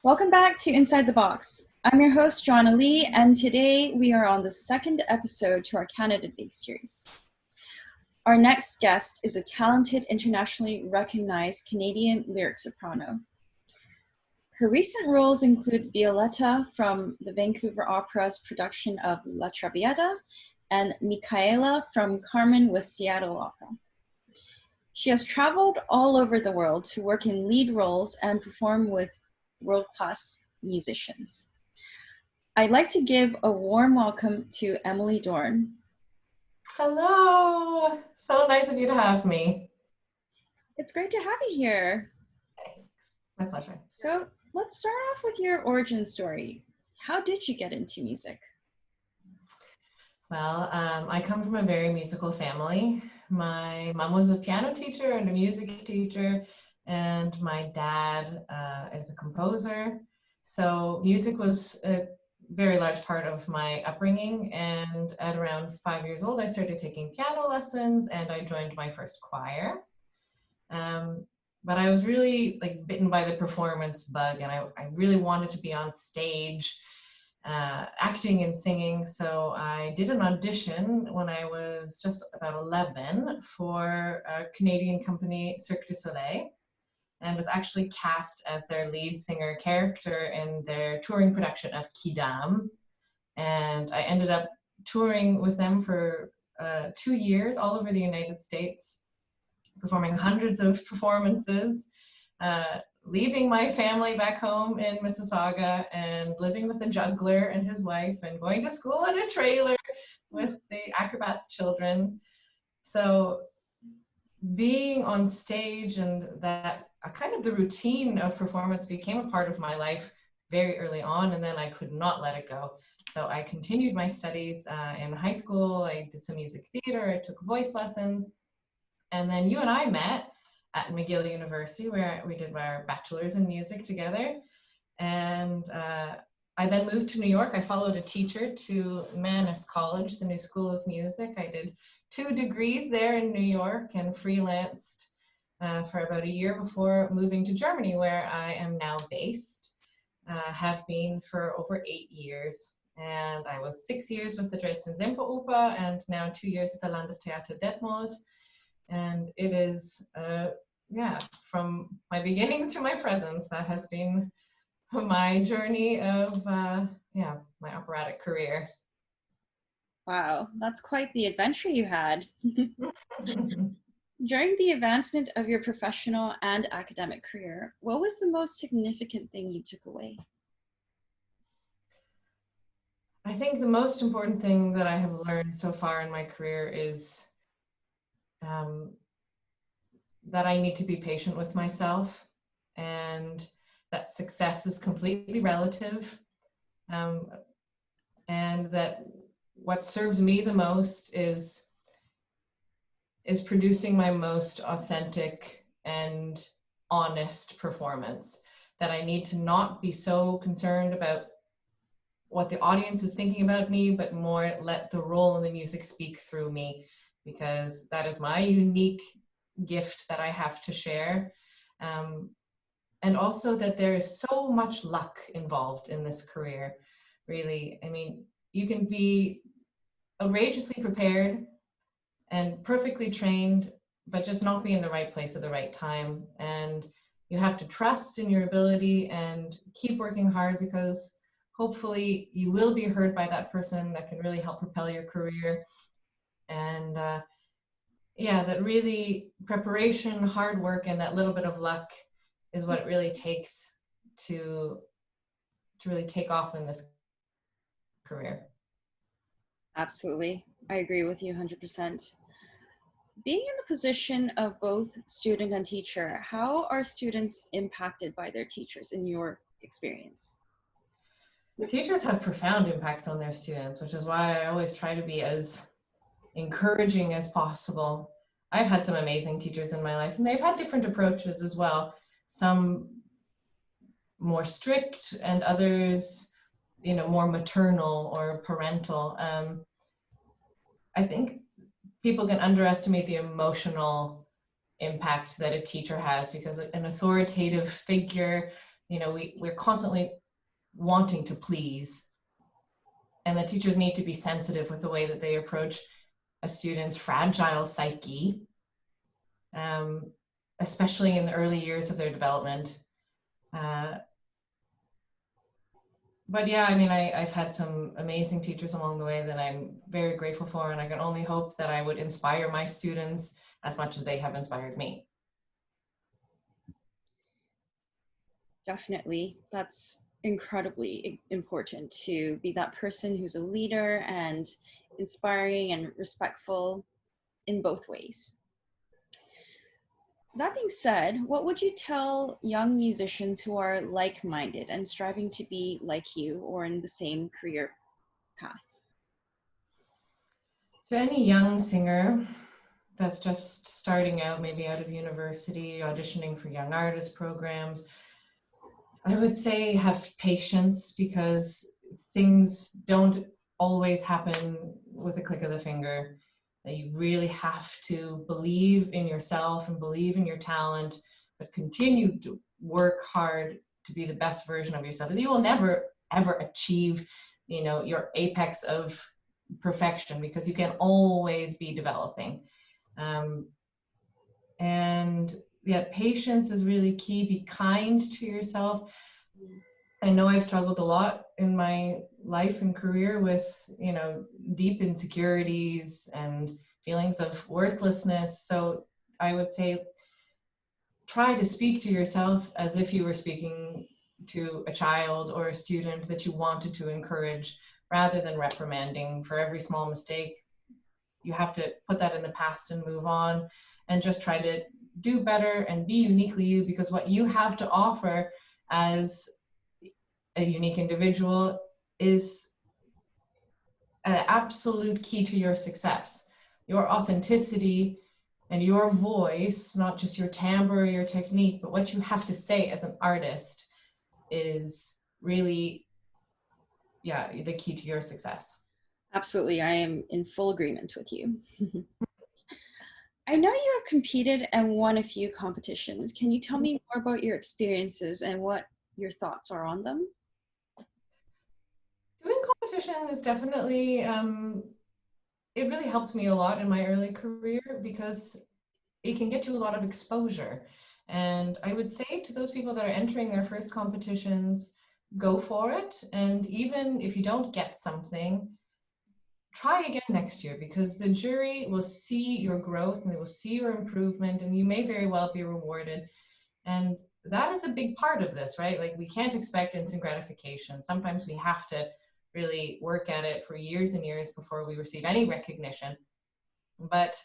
Welcome back to Inside the Box. I'm your host, Joanna Lee, and today we are on the second episode to our Canada Day series. Our next guest is a talented, internationally recognized Canadian lyric soprano. Her recent roles include Violetta from the Vancouver Opera's production of La Traviata and Micaela from Carmen with Seattle Opera. She has traveled all over the world to work in lead roles and perform with world-class musicians. I'd like to give a warm welcome to Emily Dorn. Hello, so nice of you to have me. It's great to have you here. Thanks. My pleasure. So let's start off with your origin story. How did you get into music? Well, I come from a very musical family. My mom was a piano teacher and a music teacher, and my dad is a composer. So music was a very large part of my upbringing, and at around 5 years old, I started taking piano lessons and I joined my first choir. But I was really bitten by the performance bug, and I really wanted to be on stage. Acting and singing. So I did an audition when I was just about 11 for a Canadian company, Cirque du Soleil, and was actually cast as their lead singer character in their touring production of Kidam. And I ended up touring with them for 2 years all over the United States, performing hundreds of performances, leaving my family back home in Mississauga and living with a juggler and his wife and going to school in a trailer with the acrobats' children. So being on stage and that kind of the routine of performance became a part of my life very early on, and then I could not let it go. So I continued my studies in high school. I did some music theater, I took voice lessons, and then you and I met at McGill University, where we did our bachelor's in music together. And I then moved to New York. I followed a teacher to Mannes College, the new school of music. I did 2 degrees there in New York and freelanced for about a year before moving to Germany, where I am now based, have been for over 8 years. And I was 6 years with the Dresden Semperoper and now 2 years with the Landestheater Detmold. And it is, from my beginnings to my presence, that has been my journey of, my operatic career. Wow, that's quite the adventure you had. During the advancement of your professional and academic career, what was the most significant thing you took away? I think the most important thing that I have learned so far in my career is that I need to be patient with myself, and that success is completely relative, and that what serves me the most is producing my most authentic and honest performance. That I need to not be so concerned about what the audience is thinking about me, but more let the role in the music speak through me, because that is my unique gift that I have to share. And also that there is so much luck involved in this career, really. I mean, you can be outrageously prepared and perfectly trained, but just not be in the right place at the right time. And you have to trust in your ability and keep working hard, because hopefully you will be heard by that person that can really help propel your career. And that really preparation, hard work, and that little bit of luck is what it really takes to really take off in this career. Absolutely. I agree with you 100%. Being in the position of both student and teacher, how are students impacted by their teachers in your experience? Teachers have profound impacts on their students, which is why I always try to be as encouraging as possible. I've had some amazing teachers in my life, and they've had different approaches as well. Some more strict and others, more maternal or parental. I think people can underestimate the emotional impact that a teacher has, because an authoritative figure we're constantly wanting to please, and the teachers need to be sensitive with the way that they approach a student's fragile psyche, especially in the early years of their development. But yeah, I mean, I've had some amazing teachers along the way that I'm very grateful for, and I can only hope that I would inspire my students as much as they have inspired me. Definitely. That's incredibly important to be that person who's a leader and inspiring and respectful in both ways. That being said, what would you tell young musicians who are like-minded and striving to be like you or in the same career path? To any young singer that's just starting out, maybe out of university, auditioning for young artist programs, I would say have patience, because things don't always happen with a click of the finger. That you really have to believe in yourself and believe in your talent, but continue to work hard to be the best version of yourself. You will never ever achieve, your apex of perfection, because you can always be developing. And yeah, patience is really key. Be kind to yourself. I know I've struggled a lot in my life and career with, deep insecurities and feelings of worthlessness. So I would say try to speak to yourself as if you were speaking to a child or a student that you wanted to encourage, rather than reprimanding for every small mistake. You have to put that in the past and move on, and just try to do better and be uniquely you, because what you have to offer as a unique individual is an absolute key to your success. Your authenticity and your voice, not just your timbre or your technique, but what you have to say as an artist, is really, the key to your success. Absolutely, I am in full agreement with you. I know you have competed and won a few competitions. Can you tell me more about your experiences and what your thoughts are on them? Doing competition is definitely, it really helped me a lot in my early career, because it can get you a lot of exposure. And I would say to those people that are entering their first competitions, go for it. And even if you don't get something, try again next year, because the jury will see your growth and they will see your improvement, and you may very well be rewarded. And that is a big part of this, right? Like, we can't expect instant gratification. Sometimes we have to really work at it for years and years before we receive any recognition. But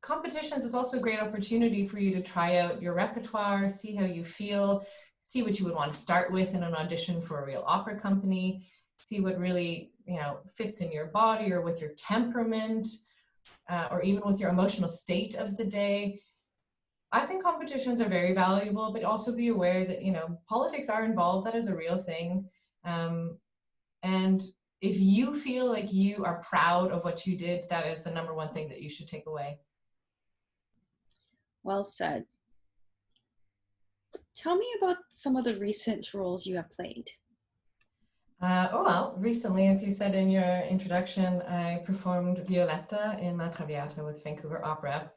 competitions is also a great opportunity for you to try out your repertoire, see how you feel, see what you would want to start with in an audition for a real opera company, see what really, fits in your body or with your temperament, or even with your emotional state of the day. I think competitions are very valuable, but also be aware that, politics are involved. That is a real thing. And if you feel like you are proud of what you did, that is the number one thing that you should take away. Well said. Tell me about some of the recent roles you have played. Well, recently, as you said in your introduction, I performed Violetta in La Traviata with Vancouver Opera,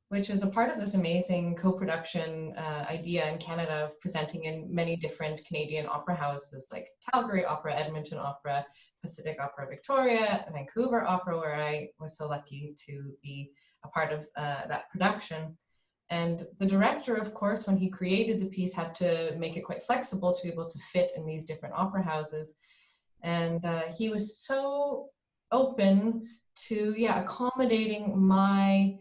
which is a part of this amazing co-production idea in Canada of presenting in many different Canadian opera houses, like Calgary Opera, Edmonton Opera, Pacific Opera Victoria, Vancouver Opera, where I was so lucky to be a part of that production. And the director, of course, when he created the piece, had to make it quite flexible to be able to fit in these different opera houses. And he was so open to, accommodating my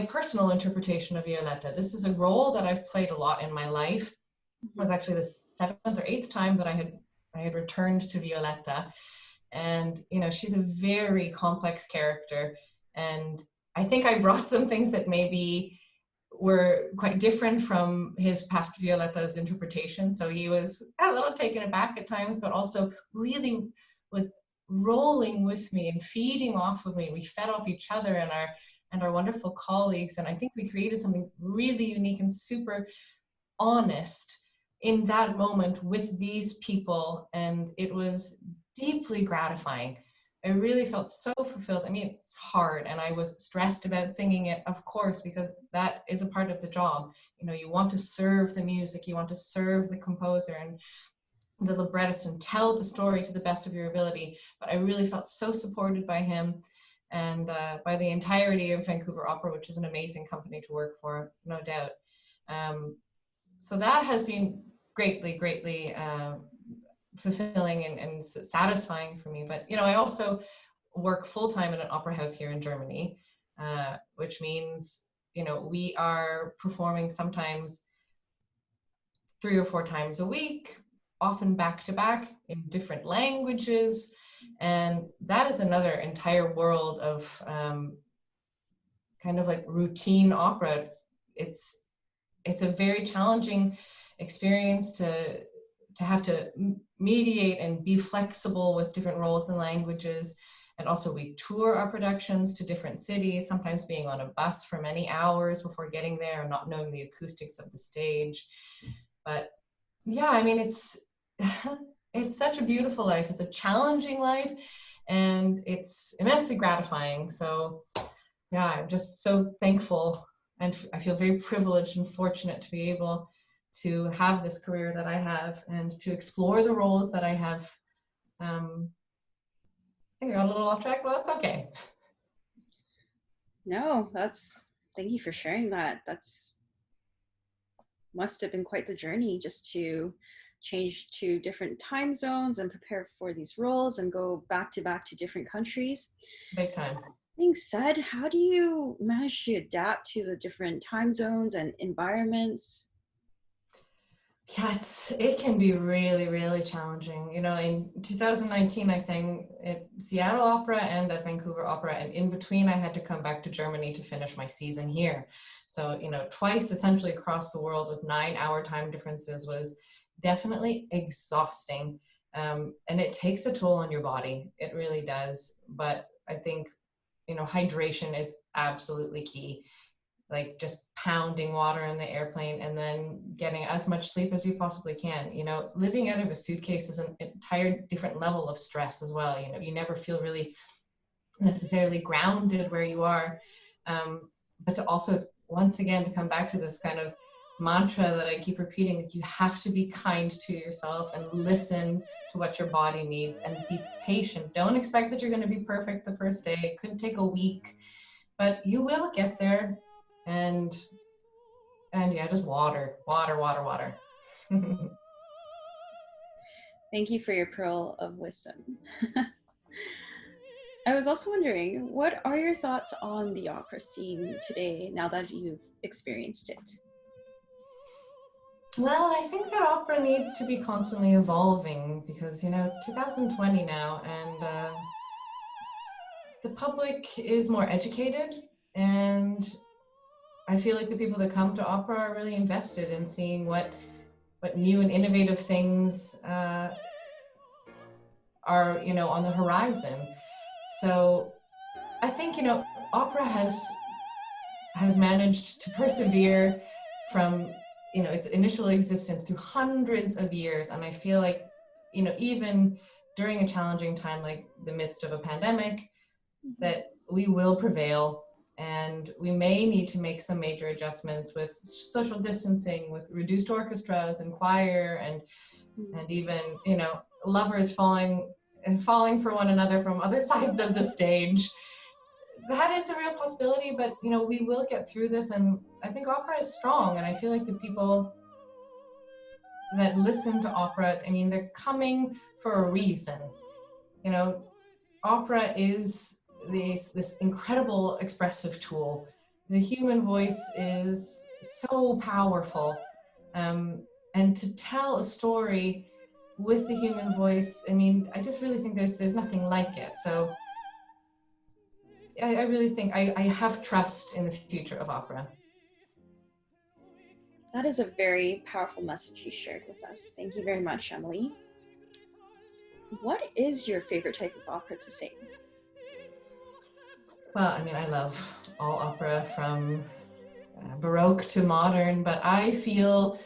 personal interpretation of Violetta. This is a role that I've played a lot in my life. It was actually the 7th or 8th time that I had returned to Violetta. And, she's a very complex character. And I think I brought some things that maybe were quite different from his past Violetta's interpretation. So he was a little taken aback at times, but also really was rolling with me and feeding off of me. We fed off each other and our wonderful colleagues. And I think we created something really unique and super honest. in that moment with these people, and it was deeply gratifying. I really felt so fulfilled. I mean, it's hard, and I was stressed about singing it, of course, because that is a part of the job. You know, you want to serve the music, you want to serve the composer and the librettist and tell the story to the best of your ability. But I really felt so supported by him and by the entirety of Vancouver Opera, which is an amazing company to work for, no doubt. So that has been greatly fulfilling and satisfying for me. But, you know, I also work full-time in an opera house here in Germany, which means, you know, we are performing sometimes 3 or 4 times a week, often back to back in different languages. And that is another entire world of kind of like routine opera. It's a very challenging experience to have to mediate and be flexible with different roles and languages. And also we tour our productions to different cities, sometimes being on a bus for many hours before getting there and not knowing the acoustics of the stage. But yeah, I mean, it's it's such a beautiful life. It's a challenging life, and it's immensely gratifying. So yeah, I'm just so thankful, and I feel very privileged and fortunate to be able to have this career that I have and to explore the roles that I have. I think I got a little off track, but that's okay. No, thank you for sharing that. That's must have been quite the journey just to change to different time zones and prepare for these roles and go back to different countries. Big time. Being said, how do you manage to adapt to the different time zones and environments? Yeah, it can be really challenging. You know, in 2019, I sang at Seattle Opera and at Vancouver Opera, and in between, I had to come back to Germany to finish my season here. So, you know, twice essentially across the world with 9-hour time differences was definitely exhausting. And it takes a toll on your body. It really does. But I think, you know, hydration is absolutely key. Like just pounding water in the airplane and then getting as much sleep as you possibly can. You know, living out of a suitcase is an entire different level of stress as well. You know, you never feel really necessarily grounded where you are. But to also, once again, to come back to this kind of mantra that I keep repeating, like you have to be kind to yourself and listen to what your body needs and be patient. Don't expect that you're going to be perfect the first day. It could take a week, but you will get there. And yeah, just water. Thank you for your pearl of wisdom. I was also wondering, what are your thoughts on the opera scene today now that you've experienced it? Well, I think that opera needs to be constantly evolving because, you know, it's 2020 now, and the public is more educated, and I feel like the people that come to opera are really invested in seeing what new and innovative things are, you know, on the horizon. So I think, you know, opera has managed to persevere from, you know, its initial existence through hundreds of years. And I feel like, you know, even during a challenging time like the midst of a pandemic, that we will prevail. And we may need to make some major adjustments with social distancing, with reduced orchestras and choir, and even, you know, lovers falling for one another from other sides of the stage. That is a real possibility, but, you know, we will get through this. And I think opera is strong, and I feel like the people that listen to opera, I mean, they're coming for a reason. You know, opera is this incredible expressive tool. The human voice is so powerful, and to tell a story with the human voice, I mean, I just really think there's nothing like it. So I really think I have trust in the future of opera. That is a very powerful message you shared with us. Thank you very much, Emily. What is your favorite type of opera to sing? Well, I mean, I love all opera from Baroque to modern, but I feel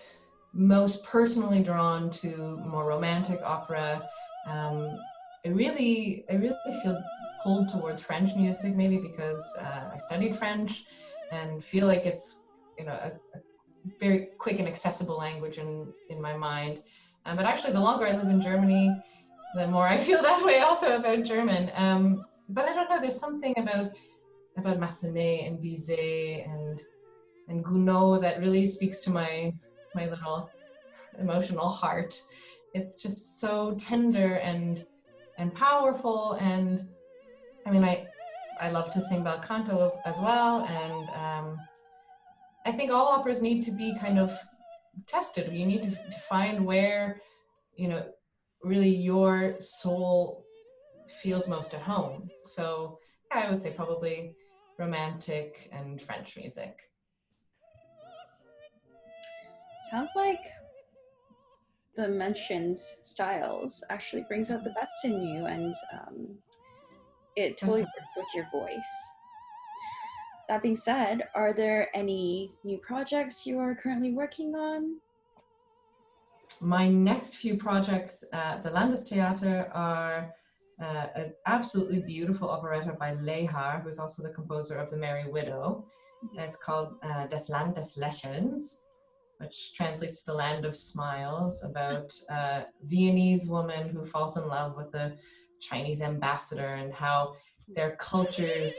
most personally drawn to more romantic opera. I really feel pulled towards French music, maybe because I studied French and feel like it's, you know, a very quick and accessible language in my mind. But actually, the longer I live in Germany, the more I feel that way also about German. But I don't know, there's something about Massenet and Bizet and Gounod that really speaks to my little emotional heart. It's just so tender and powerful. And I mean, I love to sing bel canto as well. And I think all operas need to be kind of tested. You need to find where, you know, really your soul feels most at home. So yeah, I would say probably romantic and French music. Sounds like the mentioned styles actually brings out the best in you, and it totally works with your voice. That being said, are there any new projects you are currently working on? My next few projects at the Landestheater are an absolutely beautiful operetta by Lehar, who is also the composer of The Merry Widow. It's called Das Land des Lächelns, which translates to the land of smiles, about a Viennese woman who falls in love with a Chinese ambassador, and how their culture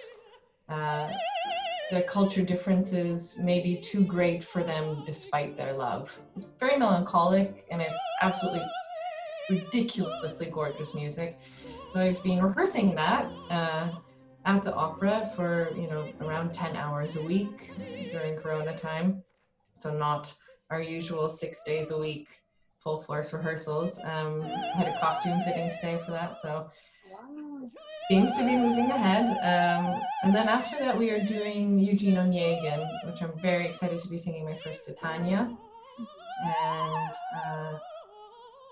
differences may be too great for them despite their love. It's very melancholic, and it's absolutely ridiculously gorgeous music. So I've been rehearsing that at the opera for, you know, around 10 hours a week during Corona time. So not our usual 6 days a week full force rehearsals. I had a costume fitting today for that, so seems to be moving ahead. And then after that, we are doing Eugene Onegin, which I'm very excited to be singing my first Titania.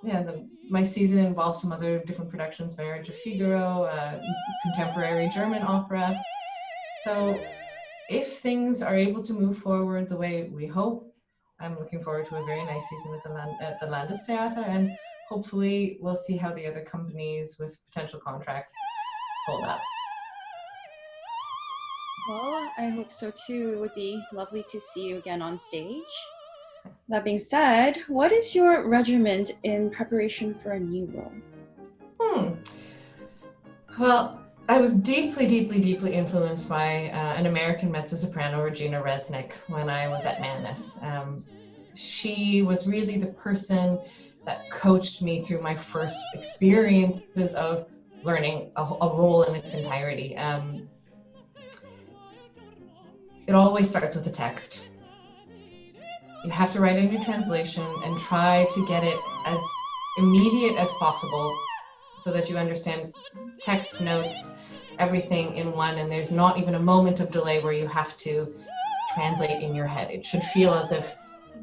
And my season involves some other different productions, Marriage of Figaro, contemporary German opera. So if things are able to move forward the way we hope, I'm looking forward to a very nice season at the Landestheater, and hopefully we'll see how the other companies with potential contracts hold up. Well, I hope so too. It would be lovely to see you again on stage. That being said, what is your regimen in preparation for a new role? Well, I was deeply influenced by an American mezzo-soprano, Regina Resnick, when I was at Mannes. She was really the person that coached me through my first experiences of learning a role in its entirety. It always starts with a text. You have to write a new translation and try to get it as immediate as possible so that you understand text, notes, everything in one, and there's not even a moment of delay where you have to translate in your head. It should feel as if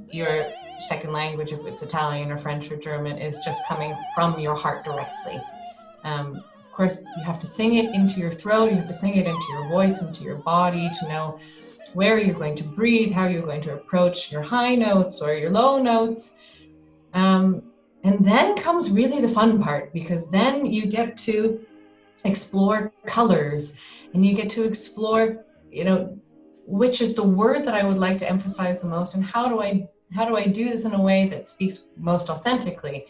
your second language, if it's Italian or French or German, is just coming from your heart directly. Of course, you have to sing it into your throat, you have to sing it into your voice, into your body, to know where you're going to breathe, how you're going to approach your high notes or your low notes. And then comes really the fun part, because then you get to explore colors, and you get to explore, you know, which is the word that I would like to emphasize the most, and how do I do this in a way that speaks most authentically.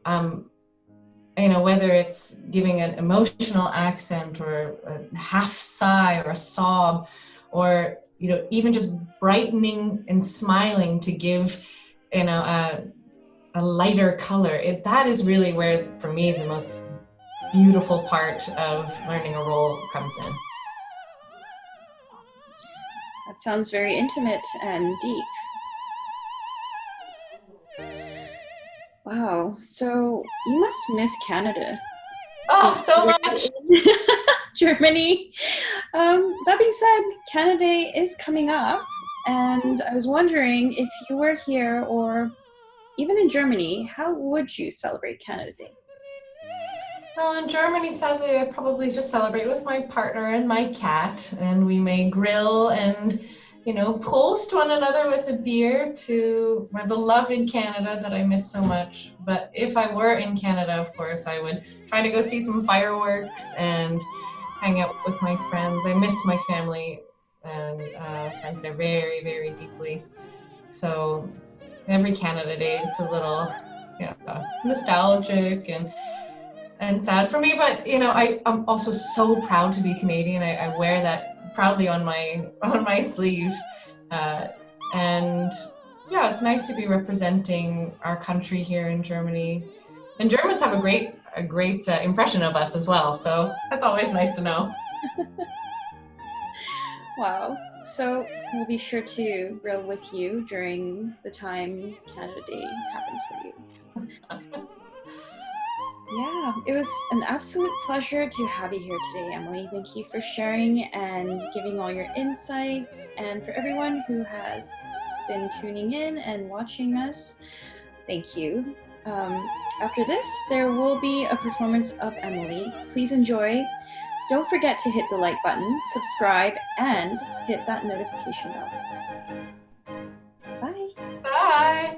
You know, whether it's giving an emotional accent or a half sigh or a sob, or, you know, even just brightening and smiling to give, you know, a lighter color. That is really where, for me, the most beautiful part of learning a role comes in. That sounds very intimate and deep. Wow, so you must miss Canada. Oh, so much! Germany. That being said, Canada Day is coming up, and I was wondering, if you were here or even in Germany, how would you celebrate Canada Day? Well, in Germany, sadly, I probably just celebrate with my partner and my cat, and we may grill and close to one another with a beer to my beloved Canada that I miss so much. But if I were in Canada, of course, I would try to go see some fireworks and hang out with my friends. I miss my family and friends there very, very deeply. So every Canada Day, it's a little nostalgic and sad for me. But I'm also so proud to be Canadian. I wear that proudly on my sleeve, and yeah, it's nice to be representing our country here in Germany. And Germans have a great impression of us as well. So that's always nice to know. Wow. So we'll be sure to grill with you during the time Canada Day happens for you. Yeah, it was an absolute pleasure to have you here today, Emily. Thank you for sharing and giving all your insights. And for everyone who has been tuning in and watching us, thank you. After this, there will be a performance of Emily. Please enjoy. Don't forget to hit the like button, subscribe, and hit that notification bell. Bye. Bye.